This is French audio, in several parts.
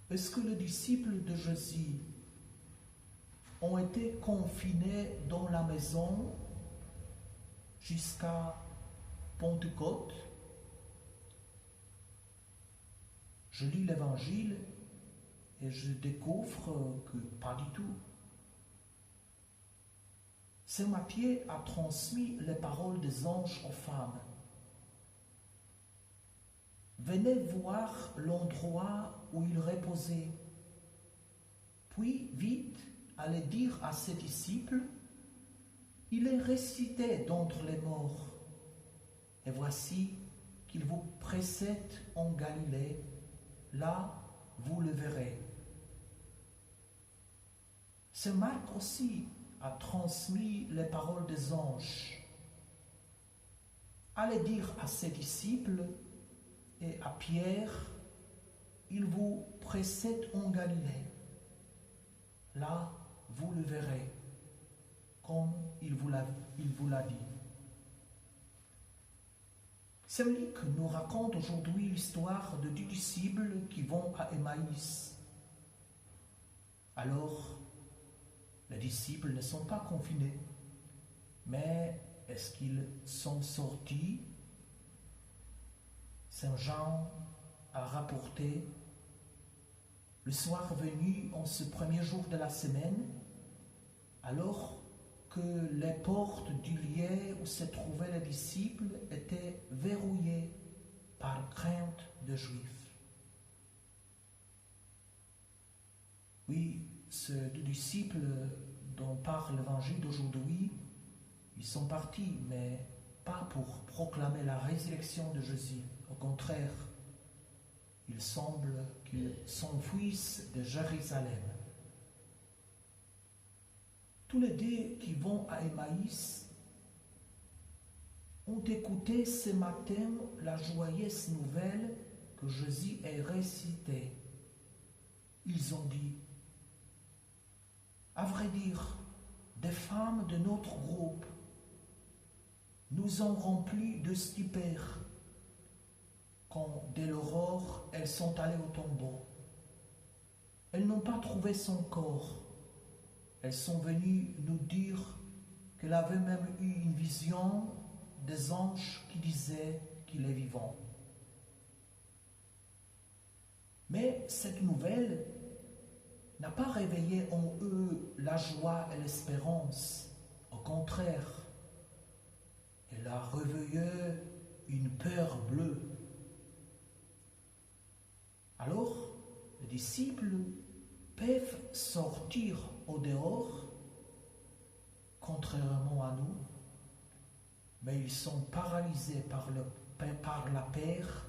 Est-ce que les disciples de Jésus ont été confinés dans la maison jusqu'à Pentecôte? Je lis l'Évangile et je découvre que pas du tout. Saint Matthieu a transmis les paroles des anges aux femmes. Venez voir l'endroit où il reposait. Puis, vite, allez dire à ses disciples, il est ressuscité d'entre les morts. Et voici qu'il vous précède en Galilée. Là, vous le verrez. Saint Marc aussi a transmis les paroles des anges. Allez dire à ses disciples et à Pierre, il vous précède en Galilée. Là, vous le verrez, comme il vous l'a dit. Saint Luc nous raconte aujourd'hui l'histoire de 10 disciples qui vont à Emmaüs. Alors, les disciples ne sont pas confinés, mais est-ce qu'ils sont sortis? Saint Jean a rapporté, le soir venu en ce premier jour de la semaine, alors que les portes du lieu où se trouvaient les disciples étaient verrouillées par crainte de Juifs. Oui, ces 2 disciples dont parle l'Évangile d'aujourd'hui, ils sont partis, mais pas pour proclamer la résurrection de Jésus. Au contraire, il semble qu'ils s'enfuissent de Jérusalem. Tous les 2 qui vont à Emmaüs ont écouté ce matin la joyeuse nouvelle que Jésus est ressuscité. Ils ont dit, à vrai dire, des femmes de notre groupe nous ont remplis de stupeur quand, dès l'aurore, elles sont allées au tombeau. Elles n'ont pas trouvé son corps. Elles sont venues nous dire qu'elle avait même eu une vision des anges qui disaient qu'il est vivant. Mais cette nouvelle n'a pas réveillé en eux la joie et l'espérance. Au contraire, elle a réveillé une peur bleue. Alors, les disciples peuvent sortir au dehors, contrairement à nous, mais ils sont paralysés par la peur,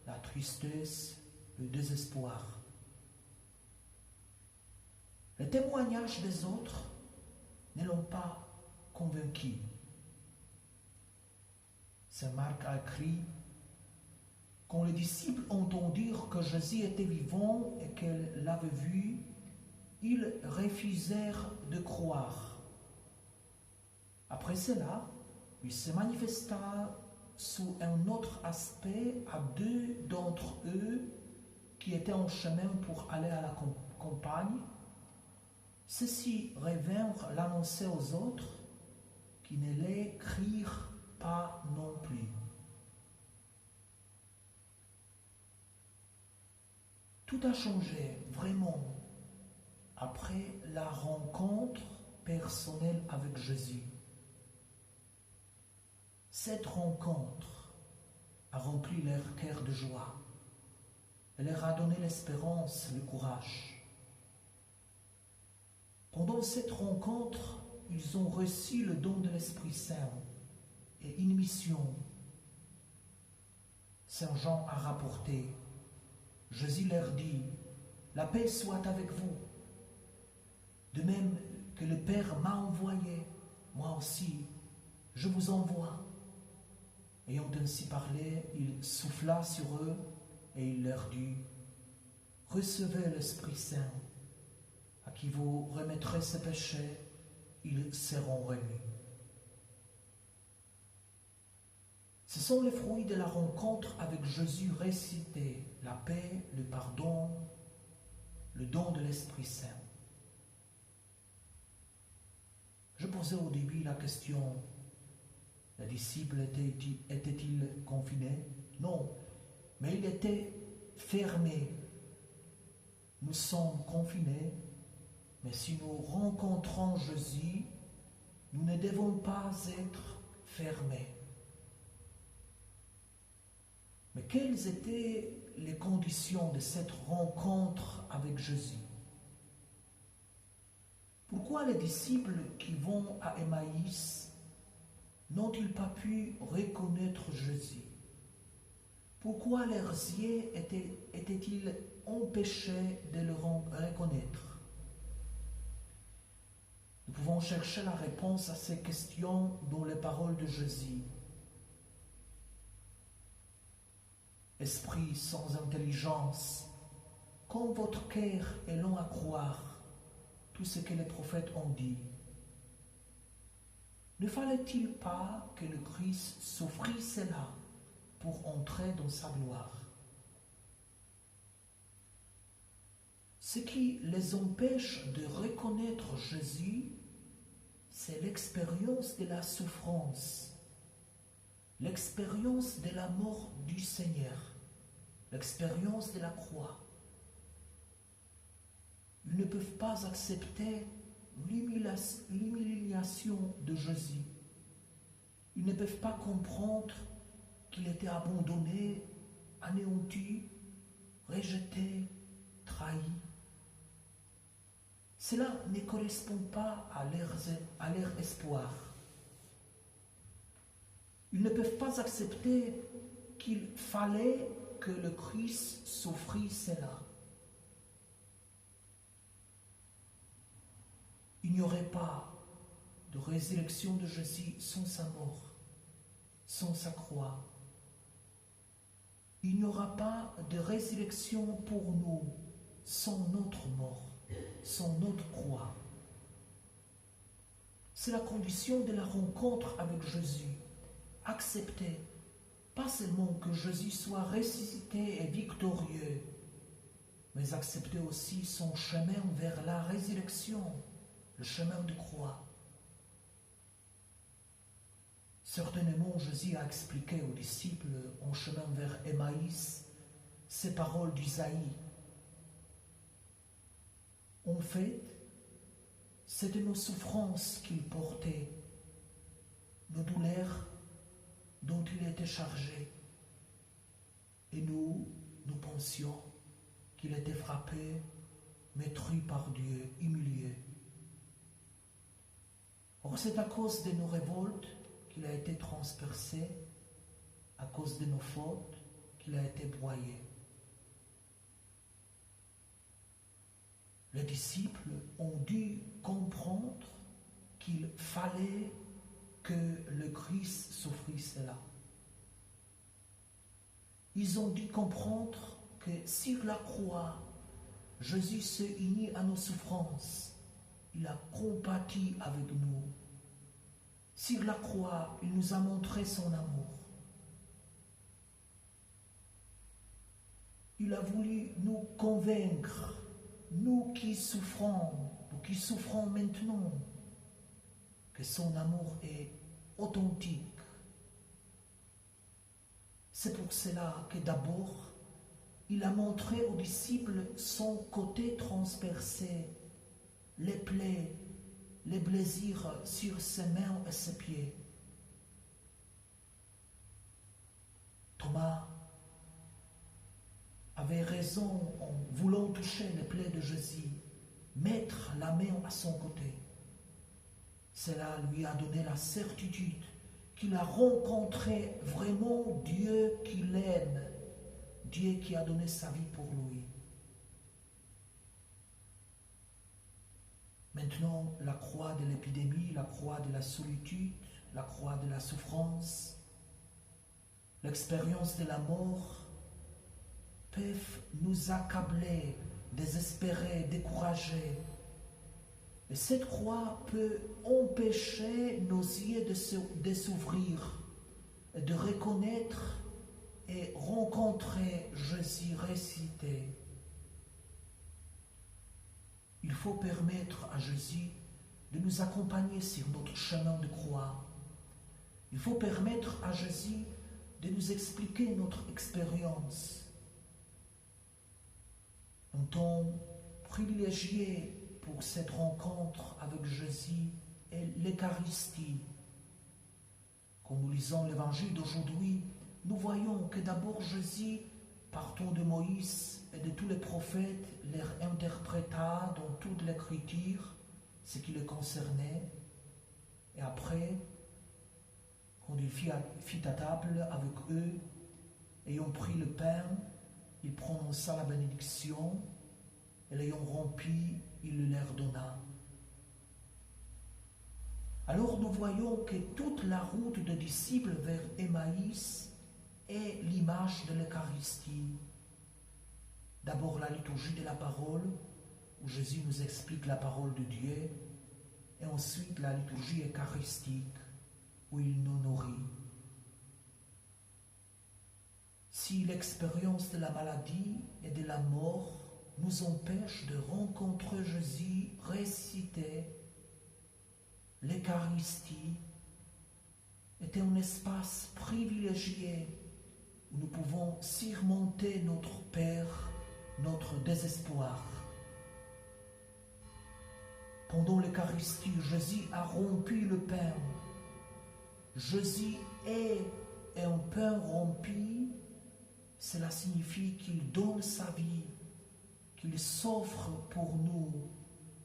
la tristesse, le désespoir. Les témoignages des autres ne l'ont pas convaincu. Saint Marc a écrit, quand les disciples entendirent que Jésus était vivant et qu'elle l'avait vu, ils refusèrent de croire. Après cela, il se manifesta sous un autre aspect à 2 d'entre eux qui étaient en chemin pour aller à la campagne. Ceux-ci revinrent l'annoncer aux autres qui ne les crurent pas non plus. Tout a changé, vraiment, après la rencontre personnelle avec Jésus. Cette rencontre a rempli leur cœur de joie. Elle leur a donné l'espérance, le courage. Pendant cette rencontre, ils ont reçu le don de l'Esprit Saint et une mission. Saint Jean a rapporté, Jésus leur dit, la paix soit avec vous. De même que le Père m'a envoyé, moi aussi, je vous envoie. Ayant ainsi parlé, il souffla sur eux et il leur dit, recevez l'Esprit Saint, à qui vous remettrez ses péchés, ils seront remis. Ce sont les fruits de la rencontre avec Jésus ressuscité, la paix, le pardon, le don de l'Esprit Saint. Je posais au début la question, les disciples étaient-ils confinés? Non, mais ils étaient fermés. Nous sommes confinés, mais si nous rencontrons Jésus, nous ne devons pas être fermés. Mais quelles étaient les conditions de cette rencontre avec Jésus? Pourquoi les disciples qui vont à Emmaüs n'ont-ils pas pu reconnaître Jésus? Pourquoi leurs yeux étaient-ils empêchés de le reconnaître? Nous pouvons chercher la réponse à ces questions dans les paroles de Jésus. Esprit sans intelligence, quand votre cœur est long à croire tout ce que les prophètes ont dit, ne fallait-il pas que le Christ s'offrisse là pour entrer dans sa gloire? Ce qui les empêche de reconnaître Jésus, c'est l'expérience de la souffrance, l'expérience de la mort du Seigneur, l'expérience de la croix. Ils ne peuvent pas accepter l'humiliation de Jésus. Ils ne peuvent pas comprendre qu'il était abandonné, anéanti, rejeté, trahi. Cela ne correspond pas à leur espoir. Ils ne peuvent pas accepter qu'il fallait que le Christ s'offrisse là. Il n'y aurait pas de résurrection de Jésus sans sa mort, sans sa croix. Il n'y aura pas de résurrection pour nous sans notre mort, sans notre croix. C'est la condition de la rencontre avec Jésus. Accepter, pas seulement que Jésus soit ressuscité et victorieux, mais accepter aussi son chemin vers la résurrection, le chemin de croix. Certainement, Jésus a expliqué aux disciples en chemin vers Emmaüs ces paroles d'Isaïe. En fait, c'était nos souffrances qu'il portait, nos douleurs dont il était chargé. Et nous pensions qu'il était frappé, détruit par Dieu, humilié. Or, c'est à cause de nos révoltes qu'il a été transpercé, à cause de nos fautes qu'il a été broyé. Les disciples ont dû comprendre qu'il fallait que le Christ souffrisse là. Ils ont dû comprendre que sur la croix, Jésus se unit à nos souffrances. Il a compati avec nous. Sur la croix, il nous a montré son amour. Il a voulu nous convaincre, nous qui souffrons maintenant, que son amour est authentique. C'est pour cela que d'abord, il a montré aux disciples son côté transpercé, les plaies, les blessures sur ses mains et ses pieds. Thomas avait raison en voulant toucher les plaies de Jésus, mettre la main à son côté. Cela lui a donné la certitude qu'il a rencontré vraiment Dieu qui l'aime, Dieu qui a donné sa vie pour lui. Maintenant, la croix de l'épidémie, la croix de la solitude, la croix de la souffrance, l'expérience de la mort peuvent nous accabler, désespérer, décourager. Et cette croix peut empêcher nos yeux de s'ouvrir, de reconnaître et rencontrer Jésus ressuscité. il faut permettre à Jésus de nous accompagner sur notre chemin de croix. Il faut permettre à Jésus de nous expliquer notre expérience. Un temps privilégié pour cette rencontre avec Jésus est l'Eucharistie. Quand nous lisons l'évangile d'aujourd'hui, nous voyons que d'abord Jésus, partant de Moïse et de tous les prophètes, leur interpréta dans toute l'écriture ce qui les concernait. Et après, quand il fit à table avec eux, ayant pris le pain, il prononça la bénédiction, et l'ayant rompu, il le leur donna. Alors nous voyons que toute la route des disciples vers Emmaüs est l'image de l'Eucharistie. D'abord la liturgie de la parole, où Jésus nous explique la parole de Dieu, et ensuite la liturgie eucharistique, où il nous nourrit. Si l'expérience de la maladie et de la mort nous empêche de rencontrer Jésus ressuscité, l'Eucharistie est un espace privilégié où nous pouvons surmonter notre peur, notre désespoir. Pendant l'Eucharistie, Jésus a rompu le pain. Jésus est un pain rompu. Cela signifie qu'il donne sa vie, qu'il s'offre pour nous,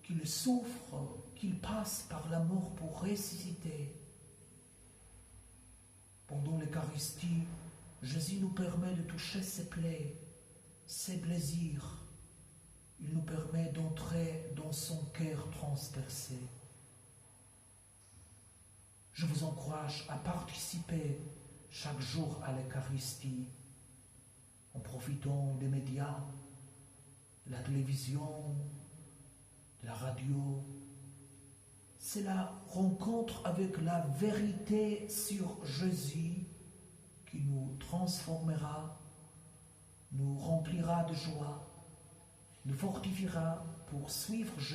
qu'il souffre, qu'il passe par la mort pour ressusciter. Pendant l'Eucharistie, Jésus nous permet de toucher ses plaies, ses plaisirs. Il nous permet d'entrer dans son cœur transpercé. Je vous encourage à participer chaque jour à l'Eucharistie en profitant des médias, de la télévision, de la radio. C'est la rencontre avec la vérité sur Jésus qui nous transformera, nous remplira de joie, nous fortifiera pour suivre Jésus.